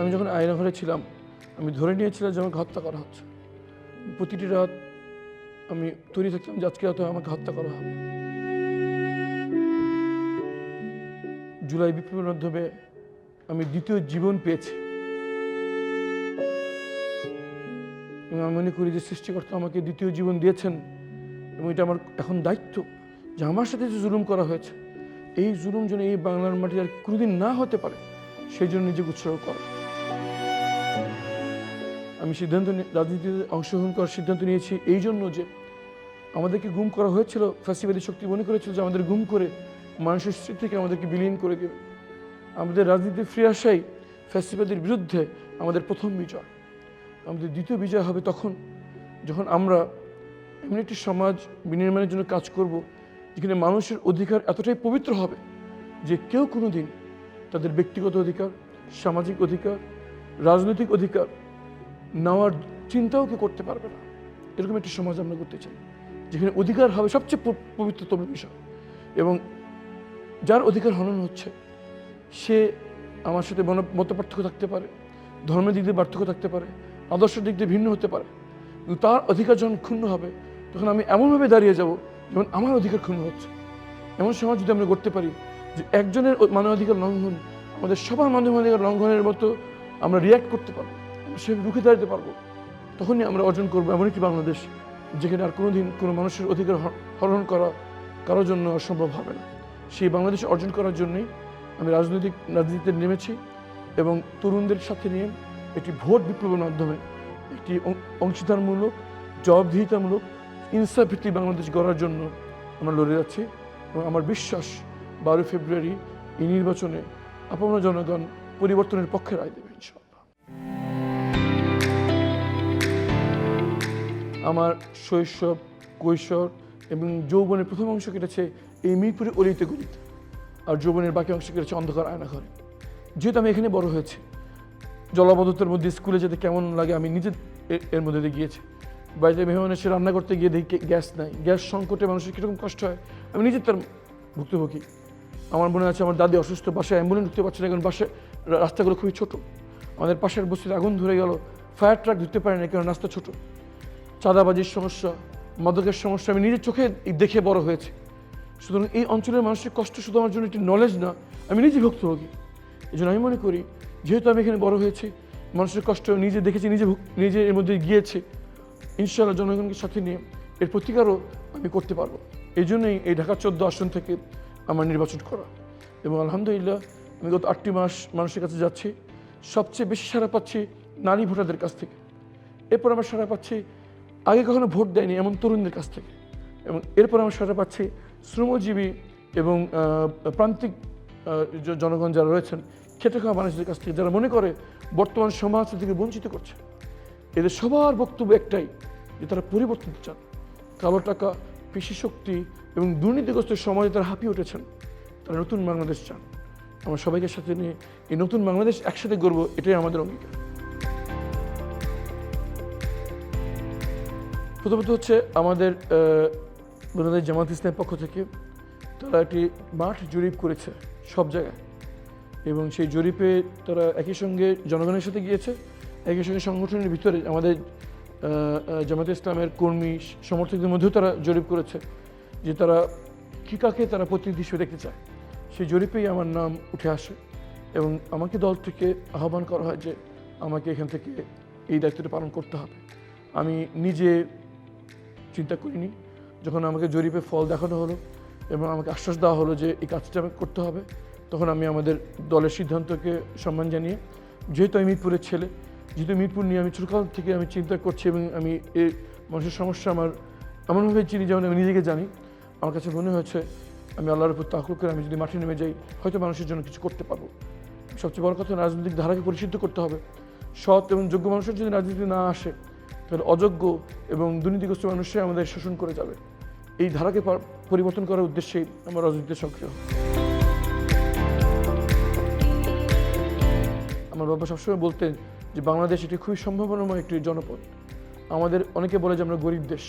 আমি যখন আয়নাঘরে ছিলাম আমি ধরে নিয়েছিলাম যে আমাকে হত্যা করা হচ্ছে। প্রতিটি রাত আমি তৈরি থাকতাম যে আজকে রাতে আমাকে হত্যা করা হবে। জুলাই বিপ্লবের মাধ্যমে আমি দ্বিতীয় জীবন পেয়েছি এবং আমি মনে করি যে সৃষ্টিকর্তা আমাকে দ্বিতীয় জীবন দিয়েছেন এবং এটা আমার এখন দায়িত্ব যে আমার সাথে যে জুলুম করা হয়েছে এই জুলুম যেন এই বাংলার মাটি আর কোনোদিন না হতে পারে সেই জন্য নিজেকে উৎসর্গ করা। আমি রাজনীতিতে অংশগ্রহণ করার সিদ্ধান্ত নিয়েছি এই জন্য যে আমাদেরকে গুম করা হয়েছিল, ফ্যাসিবাদী শক্তি মনে করেছিল যে আমাদের গুম করে মানুষের স্মৃতি থেকে আমাদেরকে বিলীন করে দেবে। আমাদের রাজনীতি ফিরে আসাই ফ্যাসিবাদের বিরুদ্ধে আমাদের প্রথম বিজয়। আমাদের দ্বিতীয় বিজয় হবে তখন যখন আমরা এমন একটি সমাজ বিনির্মাণের জন্য কাজ করব যেখানে মানুষের অধিকার এতটাই পবিত্র হবে যে কেউ কোনো দিন তাদের ব্যক্তিগত অধিকার, সামাজিক অধিকার, রাজনৈতিক অধিকার নেওয়ার চিন্তাও কেউ করতে পারবে না। এরকম একটি সমাজ আমরা করতে চাই যেখানে অধিকার হবে সবচেয়ে পবিত্রতম বিষয় এবং যার অধিকার হনন হচ্ছে সে আমার সাথে মত পার্থক্য থাকতে পারে, ধর্মের দিক দিয়ে পার্থক্য থাকতে পারে, আদর্শের দিক দিয়ে ভিন্ন হতে পারে, কিন্তু তার অধিকার যখন ক্ষুণ্ণ হবে তখন আমি এমনভাবে দাঁড়িয়ে যাব যেমন আমার অধিকার ক্ষুণ্ণ হচ্ছে। এমন সমাজ যদি আমরা করতে পারি যে একজনের মানবাধিকার লঙ্ঘন আমাদের সবার মানবাধিকার লঙ্ঘনের মতো আমরা রিয়্যাক্ট করতে পারবো, সে রুখে দাঁড়াতে পারবো, তখনই আমরা অর্জন করবো এমন একটি বাংলাদেশ যেখানে আর কোনোদিন কোনো মানুষের অধিকার হরণ করা কারোর জন্য অসম্ভব হবে না। সেই বাংলাদেশ অর্জন করার জন্যই আমি রাজনীতিতে নেমেছি এবং তরুণদের সাথে নিয়ে একটি ভোট বিপ্লবের মাধ্যমে একটি অংশীদারমূলক, জবাবদিহিতামূলক, ইনসাফ ভিত্তিক বাংলাদেশ গড়ার জন্য আমরা লড়ে যাচ্ছি এবং আমার বিশ্বাস 12 ফেব্রুয়ারি এই নির্বাচনে আপনারা জনগণ পরিবর্তনের পক্ষে রায় দেবে ইনশাআল্লাহ। আমার শৈশব, কৈশোর এবং যৌবনের প্রথম অংশ কেটেছে এই মিরপুরের অলিতে গলিতে, আর যৌবনের বাকি অংশ কেটেছে অন্ধকার আয়নাঘরে। যেহেতু আমি এখানে বড় হয়েছি, জলাবদ্ধতার মধ্যে স্কুলে যেতে কেমন লাগে আমি নিজে এর মধ্যে দিয়ে গিয়েছি। বাড়িতে মেহমান এসে রান্না করতে গিয়ে দেখি গ্যাস নাই, গ্যাস সংকটে মানুষের কীরকম কষ্ট হয় আমি নিজে তার ভুক্তভোগী। আমার মনে আছে আমার দাদি অসুস্থ, বাসায় অ্যাম্বুলেন্স ঢুকতে পারছে না কারণ বাসায় রাস্তাগুলো খুবই ছোট। আমাদের পাশের বস্তিতে আগুন ধরে গেল, ফায়ার ট্রাক ঢুকতে পারে না কারণ রাস্তা ছোট। চাঁদাবাজির সমস্যা, মাদকের সমস্যা আমি নিজের চোখে দেখে বড় হয়েছি। সুতরাং এই অঞ্চলের মানুষের কষ্ট শুধু আমার জন্য একটি নলেজ না, আমি নিজে ভুক্তভোগী। এই জন্য আমি মনে করি যেহেতু আমি এখানে বড় হয়েছি, মানুষের কষ্ট নিজে দেখেছি, নিজে এর মধ্যে গিয়েছি, ইনশাআল্লাহ জনগণকে সাথে নিয়ে এর প্রতিকারও আমি করতে পারবো। এই জন্যই এই ঢাকা 14 আসন থেকে আমার নির্বাচন করা এবং আলহামদুলিল্লাহ আমি গত 8টি মাস মানুষের কাছে যাচ্ছি। সবচেয়ে বেশি সাড়া পাচ্ছি নারী ভোটারদের কাছ থেকে, এরপর আমার সাড়া পাচ্ছি আগে কখনো ভোট দেয়নি এমন তরুণদের কাছ থেকে, এবং এরপর আমার সাড়া পাচ্ছি শ্রমজীবী এবং প্রান্তিক জনগণ যারা রয়েছেন, খেটে খাওয়া মানুষদের কাছ থেকে, যারা মনে করে বর্তমান সমাজ থেকে বঞ্চিত করছে। এদের সবার বক্তব্য একটাই যে তারা পরিবর্তন চান। কালো টাকা, পেশি শক্তি এবং দুর্নীতিগ্রস্ত সমাজে তারা হাঁপিয়ে উঠেছেন, তারা নতুন বাংলাদেশ চান। আমরা সবাইকে সাথে নিয়ে এই নতুন বাংলাদেশ একসাথে গড়ব, এটাই আমাদের অঙ্গীকার। প্রথমত হচ্ছে আমাদের বাংলাদেশ জামাত ইসলামের পক্ষ থেকে তারা একটি মাঠ জরিপ করেছে সব জায়গায়, এবং সেই জরিপে তারা একই সঙ্গে জনগণের সাথে গিয়েছে, একই সঙ্গে সংগঠনের ভিতরে আমাদের জামাত ইসলামের কর্মী সমর্থকদের মধ্যেও তারা জরিপ করেছে যে তারা কাকে তারা প্রতিনিধি হিসেবে দেখতে চায়। সেই জরিপেই আমার নাম উঠে আসে এবং আমাকে দল থেকে আহ্বান করা হয় যে আমাকে এখান থেকে এই দায়িত্বটা পালন করতে হবে। আমি নিজে চিন্তা করিনি, যখন আমাকে জরিপে ফল দেখানো হলো এবং আমাকে আশ্বাস দেওয়া হলো যে এই কাজটা আমাকে করতে হবে, তখন আমি আমাদের দলের সিদ্ধান্তকে সম্মান জানিয়ে, যেহেতু আমি মিরপুরের ছেলে, যেহেতু মিরপুর নিয়ে আমি ছোটকাল থেকে আমি চিন্তা করছি এবং আমি এই মানুষের সমস্যা আমার এমনভাবে চিনি যেমন আমি নিজেকে জানি, আমার কাছে মনে হয়েছে আমি আল্লাহর উপর তাওয়াক্কুল করে আমি যদি মাঠে নেমে যাই হয়তো মানুষের জন্য কিছু করতে পারবো। সবচেয়ে বড় কথা, রাজনৈতিক ধারাকে পরিশুদ্ধ করতে হবে। সৎ এবং যোগ্য মানুষের যদি রাজনীতি না আসে তাহলে অযোগ্য এবং দুর্নীতিগ্রস্ত মানুষই আমাদের শোষণ করে যাবে। এই ধারাকে পরিবর্তন করার উদ্দেশ্যেই আমরা রাজনীতিতে সক্রিয়। আমার বাবা সবসময় বলতেন যে বাংলাদেশ এটি খুবই সম্ভাবনাময় একটি জনপদ। আমাদের অনেকে বলে যে আমরা গরিব দেশ,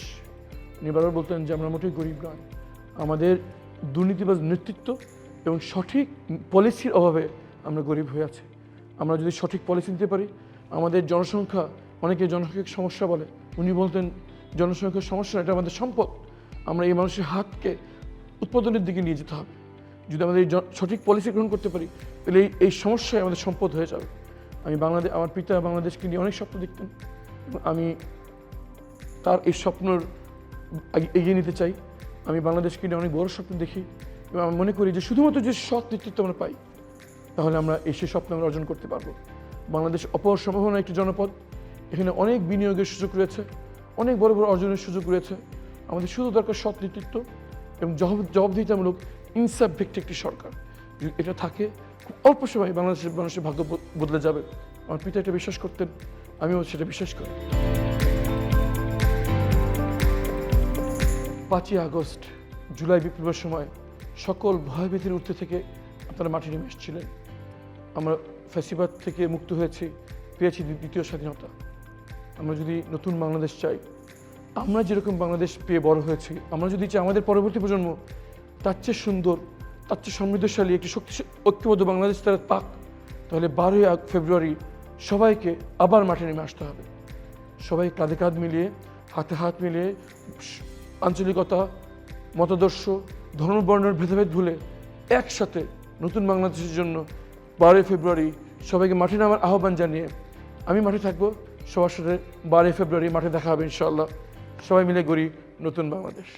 উনি বারবার বলতেন যে আমরা মোটেই গরিব নয়। আমাদের দুর্নীতিবাজ নেতৃত্ব এবং সঠিক পলিসির অভাবে আমরা গরিব হয়ে আছি। আমরা যদি সঠিক পলিসি নিতে পারি, আমাদের জনসংখ্যা, অনেকে জনসংখ্যার সমস্যা বলে, উনি বলতেন জনসংখ্যার সমস্যা এটা আমাদের সম্পদ। আমরা এই মানুষের হাতকে উৎপাদনের দিকে নিয়ে যেতে হবে। যদি আমাদের এই সঠিক পলিসি গ্রহণ করতে পারি, তাহলে এই সমস্যায় আমাদের সম্পদ হয়ে যাবে। আমার পিতা বাংলাদেশকে নিয়ে অনেক স্বপ্ন দেখতেন, এবং আমি তার এই স্বপ্নর এগিয়ে নিতে চাই। আমি বাংলাদেশকে নিয়ে অনেক বড় স্বপ্ন দেখি, এবং আমি মনে করি যে শুধুমাত্র যে সৎ নেতৃত্ব আমরা পাই, তাহলে আমরা সেই স্বপ্ন আমরা অর্জন করতে পারবো। বাংলাদেশ অপার সম্ভাবনা একটি জনপদ, এখানে অনেক বিনিয়োগের সুযোগ রয়েছে, অনেক বড় বড় অর্জনের সুযোগ রয়েছে। আমাদের শুধু দরকার সৎ নেতৃত্ব এবং জবাবদিহিতামূলক ইনসাফ ভিত্তিক একটি সরকার। যদি এটা থাকে, খুব অল্প সময় বাংলাদেশের মানুষের ভাগ্য বদলে যাবে। আমার পিতা এটা বিশ্বাস করতেন, আমিও সেটা বিশ্বাস করি। 5ই আগস্ট জুলাই বিপ্লবের সময় সকল ভয়ভীতির ঊর্ধ্বে থেকে আপনারা মাঠে নেমে এসেছিলেন। আমরা ফ্যাসিবাদ থেকে মুক্ত হয়েছি, পেয়েছি দ্বিতীয় স্বাধীনতা। আমরা যদি নতুন বাংলাদেশ চাই, আমরা যেরকম বাংলাদেশ পেয়ে বড় হয়েছি, আমরা যদি চাই আমাদের পরবর্তী প্রজন্ম তার চেয়ে সুন্দর, তার চেয়ে সমৃদ্ধশালী একটি শক্তিশালী ঐক্যবদ্ধ বাংলাদেশ তারা পাক, তাহলে 12ই ফেব্রুয়ারি সবাইকে আবার মাঠে নেমে আসতে হবে। সবাই কাঁধে কাঁধ মিলিয়ে, হাতে হাত মিলিয়ে, আঞ্চলিকতা, মতাদর্শ, ধর্মবর্ণের ভেদাভেদ ভুলে একসাথে নতুন বাংলাদেশের জন্য 12ই ফেব্রুয়ারি সবাইকে মাঠে নামার আহ্বান জানিয়ে আমি মাঠে থাকবো। সবার সাথে 12ই ফেব্রুয়ারি মাঠে দেখা হবে ইনশাআল্লাহ। সবাই মিলে গড়ি নতুন বাংলাদেশ।